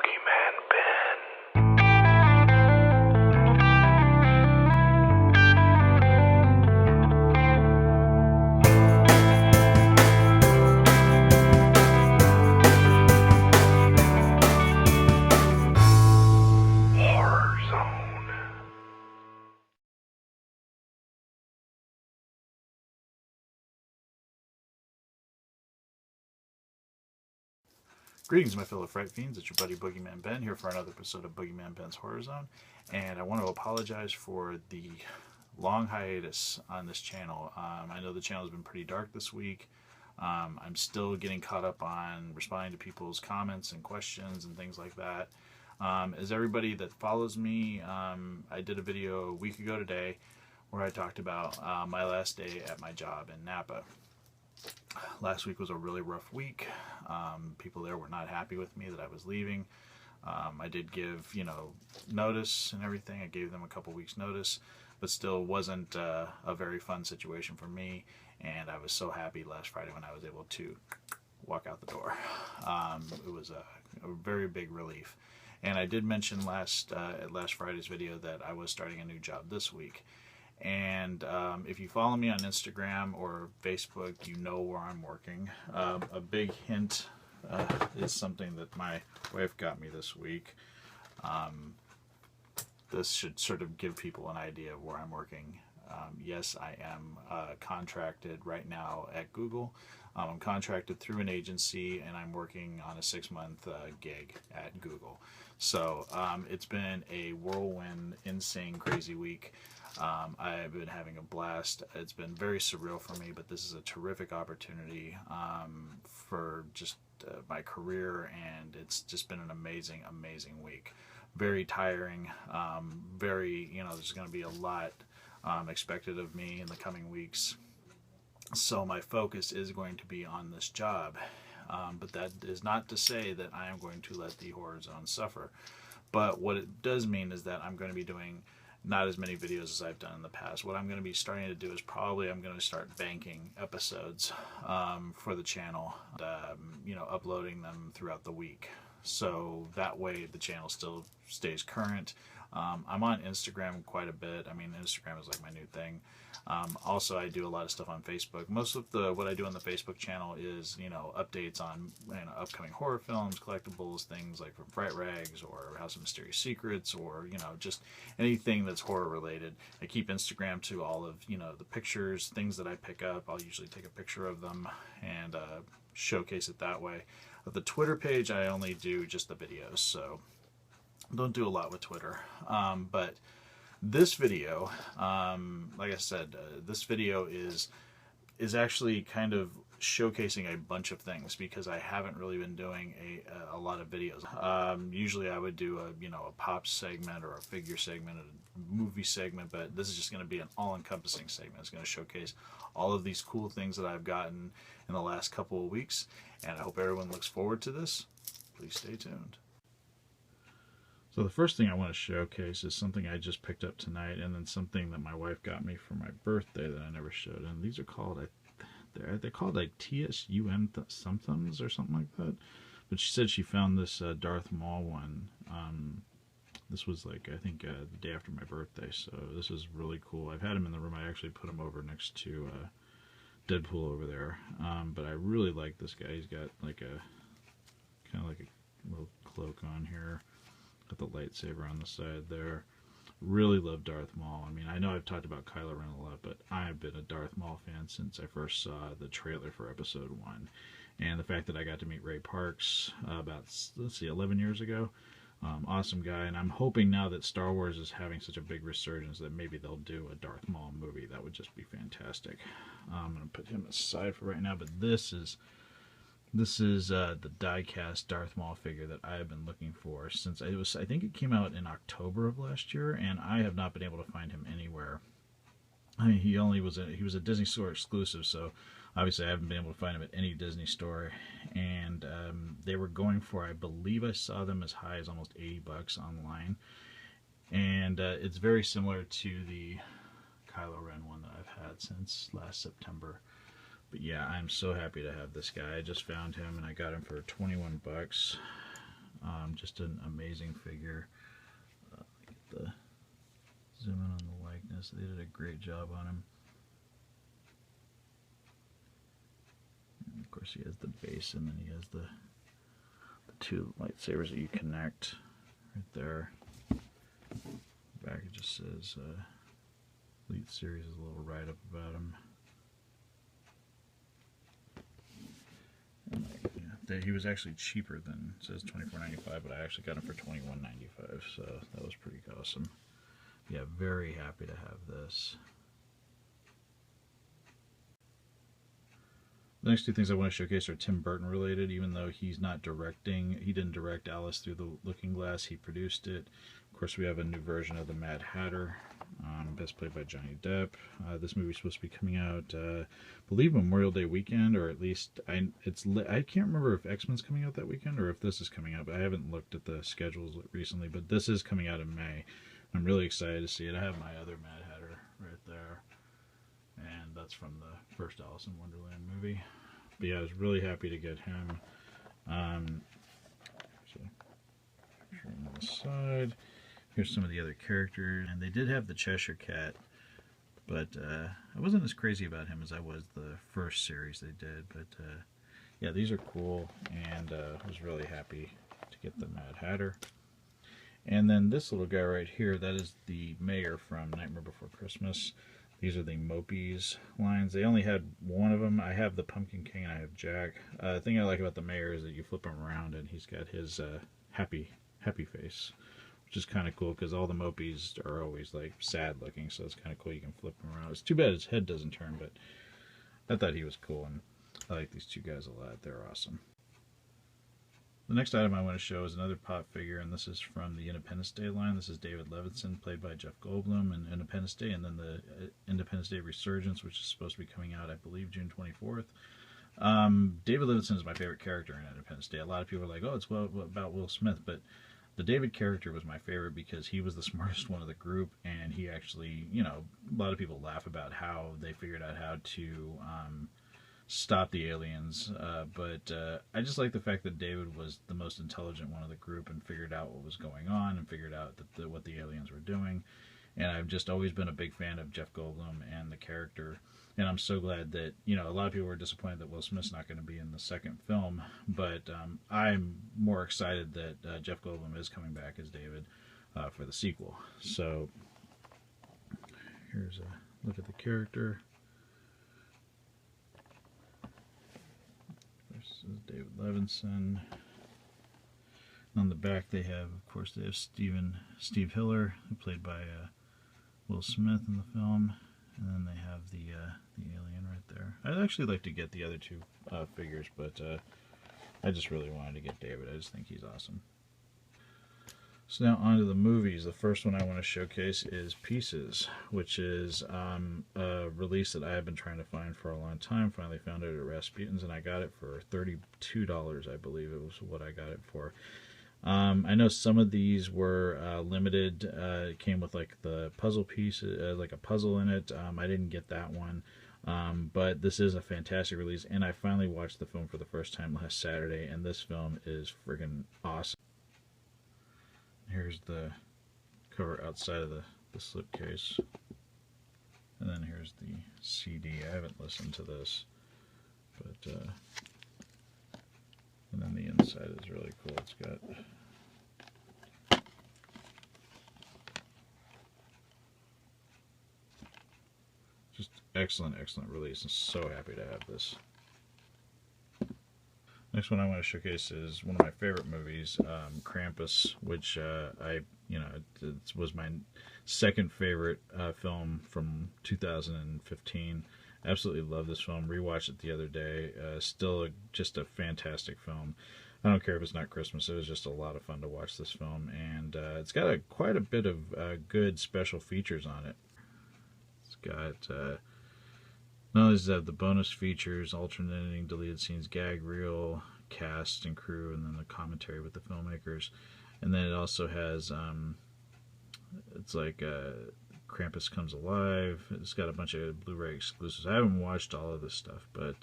Boogeyman bin. Horror Zone. Greetings, my fellow fright fiends. It's your buddy BoogeyMan Ben here for another episode of BoogeyMan Ben's Horror Zone. And I want to apologize for the long hiatus on this channel. I know the channel has been pretty dark this week. I'm still getting caught up on responding to people's comments and questions and things like that. As everybody that follows me, I did a video a week ago today where I talked about my last day at my job in Napa. Last week was a really rough week. People there were not happy with me that I was leaving. I did give, notice and everything. I gave them a couple weeks notice, but still wasn't a very fun situation for me. And I was so happy last Friday when I was able to walk out the door. It was a very big relief. And I did mention at last Friday's video that I was starting a new job this week. And if you follow me on Instagram or Facebook, you know where I'm working. A big hint is something that my wife got me this week. This should sort of give people an idea of where I'm working. Yes, I am contracted right now at Google. I'm contracted through an agency, and I'm working on a 6-month gig at Google. So it's been a whirlwind, insane, crazy week. I've been having a blast. It's been very surreal for me, but this is a terrific opportunity for just my career, and it's just been an amazing, amazing week. Very tiring. There's going to be a lot expected of me in the coming weeks. So my focus is going to be on this job. But that is not to say that I am going to let the Horror Zone suffer. But what it does mean is that I'm going to be doing not as many videos as I've done in the past. What I'm going to be starting to do is I'm going to start banking episodes for the channel, uploading them throughout the week. So that way the channel still stays current. I'm on Instagram quite a bit. I mean, Instagram is like my new thing. Also, I do a lot of stuff on Facebook. Most of what I do on the Facebook channel is, updates on upcoming horror films, collectibles, things like from Fright Rags or House of Mysterious Secrets, or just anything that's horror related. I keep Instagram to all of the pictures, things that I pick up. I'll usually take a picture of them and showcase it that way. With the Twitter page, I only do just the videos, so don't do a lot with Twitter. But this video, like I said, this video is actually kind of showcasing a bunch of things because I haven't really been doing a lot of videos. Usually I would do a pop segment or a figure segment, a movie segment, but this is just going to be an all-encompassing segment. It's going to showcase all of these cool things that I've gotten in the last couple of weeks, and I hope everyone looks forward to this. Please stay tuned. So the first thing I want to showcase is something I just picked up tonight, and then something that my wife got me for my birthday that I never showed. And these are called, they're called like TSUM somethings or something like that. But she said she found this Darth Maul one. This was like, I think, the day after my birthday. So this is really cool. I've had him in the room. I actually put him over next to Deadpool over there. But I really like this guy. He's got like kind of like a little cloak on here. Got the lightsaber on the side there. Really love Darth Maul. I mean, I know I've talked about Kylo Ren a lot, but I've been a Darth Maul fan since I first saw the trailer for Episode 1. And the fact that I got to meet Ray Parks about, 11 years ago. Awesome guy. And I'm hoping now that Star Wars is having such a big resurgence that maybe they'll do a Darth Maul movie. That would just be fantastic. I'm going to put him aside for right now, but this is the die-cast Darth Maul figure that I have been looking for since I think it came out in October of last year, and I have not been able to find him anywhere. I mean, he was a Disney Store exclusive, so obviously I haven't been able to find him at any Disney store. And they were going for, I believe I saw them as high as almost $80 online. And it's very similar to the Kylo Ren one that I've had since last September. But yeah, I'm so happy to have this guy. I just found him and I got him for 21 bucks. Just an amazing figure. Get the zoom in on the likeness. They did a great job on him. And of course, he has the base, and then he has the two lightsabers that you connect right there. Back it just says Elite Series is a little write-up about him. And he was actually cheaper than, it says $24.95, but I actually got him for $21.95, so that was pretty awesome. Yeah, very happy to have this. The next two things I want to showcase are Tim Burton related, even though he's not directing. He didn't direct Alice Through the Looking Glass, he produced it. Of course, we have a new version of the Mad Hatter, best played by Johnny Depp. This movie's supposed to be coming out, I believe, Memorial Day weekend, or at least, I can't remember if X-Men's coming out that weekend or if this is coming out, but I haven't looked at the schedules recently, but this is coming out in May. I'm really excited to see it. I have my other Mad Hatter right there, and that's from the first Alice in Wonderland movie. But yeah, I was really happy to get him. So, on the side. Here's some of the other characters, and they did have the Cheshire Cat, but I wasn't as crazy about him as I was the first series they did. But yeah, these are cool, and I was really happy to get the Mad Hatter. And then this little guy right here, that is the mayor from Nightmare Before Christmas. These are the Mopies lines. They only had one of them. I have the Pumpkin King and I have Jack. The thing I like about the mayor is that you flip him around and he's got his happy face, which is kind of cool because all the Mopies are always like sad looking, so it's kind of cool you can flip him around. It's too bad his head doesn't turn, but I thought he was cool, and I like these two guys a lot. They're awesome. The next item I want to show is another pop figure, and this is from the Independence Day line. This is David Levinson, played by Jeff Goldblum in Independence Day, and then the Independence Day Resurgence, which is supposed to be coming out, I believe, June 24th. David Levinson is my favorite character in Independence Day. A lot of people are like, oh, it's about Will Smith, but the David character was my favorite because he was the smartest one of the group, and he actually, you know, a lot of people laugh about how they figured out how to stop the aliens, but I just like the fact that David was the most intelligent one of the group and figured out what was going on and figured out that what the aliens were doing. And I've just always been a big fan of Jeff Goldblum and the character, and I'm so glad that, you know, a lot of people were disappointed that Will Smith's not going to be in the second film, but I'm more excited that Jeff Goldblum is coming back as David for the sequel. So here's a look at the character. This is David Levinson. On the back they have, of course, they have Steve Hiller, who played by Will Smith in the film, and then they have the alien right there. I'd actually like to get the other two figures, but I just really wanted to get David. I just think he's awesome. So now on to the movies. The first one I want to showcase is Pieces, which is a release that I have been trying to find for a long time. Finally found it at Rasputin's, and I got it for $32, I believe it was what I got it for. I know some of these were limited. It came with like the puzzle piece, like a puzzle in it. I didn't get that one. But this is a fantastic release, and I finally watched the film for the first time last Saturday, and this film is friggin' awesome. Here's the cover outside of the slipcase, and then here's the CD. I haven't listened to this, but and then the inside is really cool. It's got just excellent release. I'm so happy to have this. Next one I want to showcase is one of my favorite movies, Krampus, which it was my second favorite film from 2015. Absolutely love this film. Rewatched it the other day. Still just a fantastic film. I don't care if it's not Christmas. It was just a lot of fun to watch this film, and it's got quite a bit of good special features on it. It's got not only does it have the bonus features, alternating deleted scenes, gag reel, cast and crew, and then the commentary with the filmmakers. And then it also has, it's like Krampus Comes Alive. It's got a bunch of Blu-ray exclusives. I haven't watched all of this stuff, but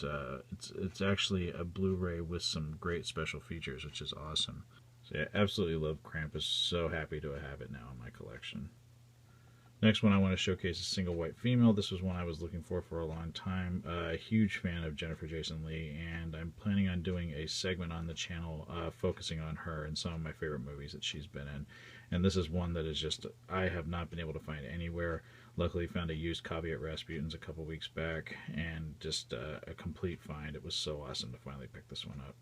it's actually a Blu-ray with some great special features, which is awesome. So yeah, absolutely love Krampus. So happy to have it now in my collection. Next one I want to showcase is Single White Female. This was one I was looking for a long time. A huge fan of Jennifer Jason Leigh, and I'm planning on doing a segment on the channel focusing on her and some of my favorite movies that she's been in. And this is one that is just, I have not been able to find anywhere. Luckily found a used copy at Rasputin's a couple weeks back, and just a complete find. It was so awesome to finally pick this one up.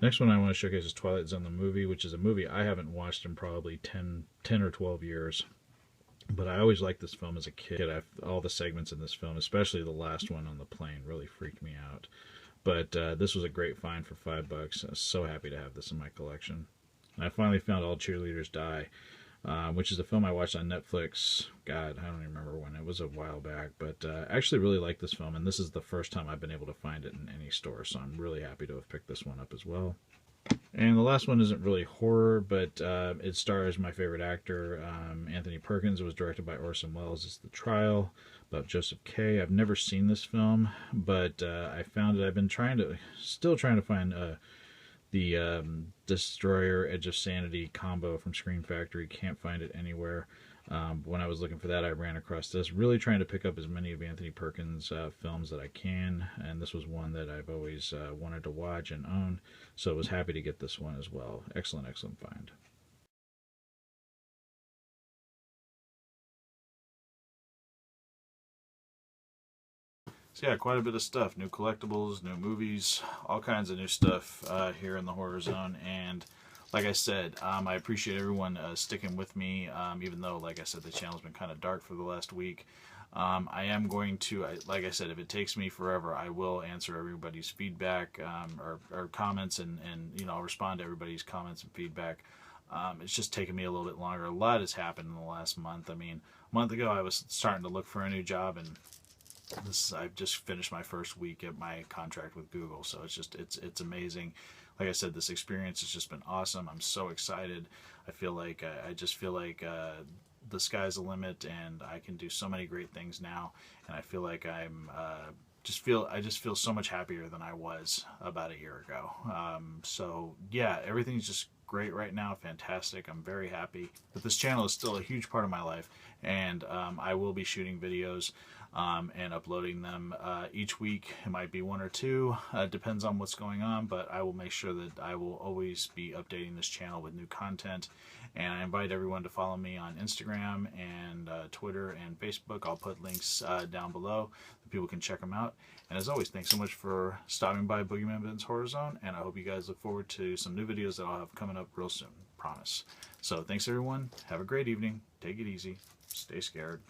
Next one I want to showcase is Twilight Zone the movie, which is a movie I haven't watched in probably 10 or 12 years. But I always liked this film as a kid. All the segments in this film, especially the last one on the plane, really freaked me out. But this was a great find for $5. I was so happy to have this in my collection. And I finally found All Cheerleaders Die, which is a film I watched on Netflix. God, I don't even remember when. It was a while back. But I actually really like this film, and this is the first time I've been able to find it in any store. So I'm really happy to have picked this one up as well. And the last one isn't really horror, but it stars my favorite actor, Anthony Perkins. It was directed by Orson Welles. It's The Trial, about Joseph K. I've never seen this film, but I found it. I've been still trying to find the Destroyer Edge of Sanity combo from Scream Factory. Can't find it anywhere. When I was looking for that, I ran across this. Really trying to pick up as many of Anthony Perkins' films that I can, and this was one that I've always wanted to watch and own, so I was happy to get this one as well. Excellent, excellent find. So yeah, quite a bit of stuff. New collectibles, new movies, all kinds of new stuff here in the Horror Zone, and like I said, I appreciate everyone sticking with me, even though, like I said, the channel's been kind of dark for the last week. I am going to, like I said, if it takes me forever, I will answer everybody's feedback or comments, and you know, I'll respond to everybody's comments and feedback. It's just taken me a little bit longer. A lot has happened in the last month. I mean, a month ago I was starting to look for a new job, and I've just finished my first week at my contract with Google, so it's amazing. Like I said, this experience has just been awesome. I'm so excited. I feel like I just feel like the sky's the limit, and I can do so many great things now. And I feel like I just feel so much happier than I was about a year ago. So yeah, everything's just great right now. Fantastic. I'm very happy. But this channel is still a huge part of my life, and I will be shooting videos and uploading them each week. It might be one or two, depends on what's going on, but I will make sure that I will always be updating this channel with new content. And I invite everyone to follow me on Instagram and Twitter and Facebook. I'll put links down below that people can check them out. And as always, thanks so much for stopping by BoogeyMan Ben's Horror Zone, and I hope you guys look forward to some new videos that I'll have coming up real soon. Promise. So thanks everyone. Have a great evening. Take it easy. Stay scared.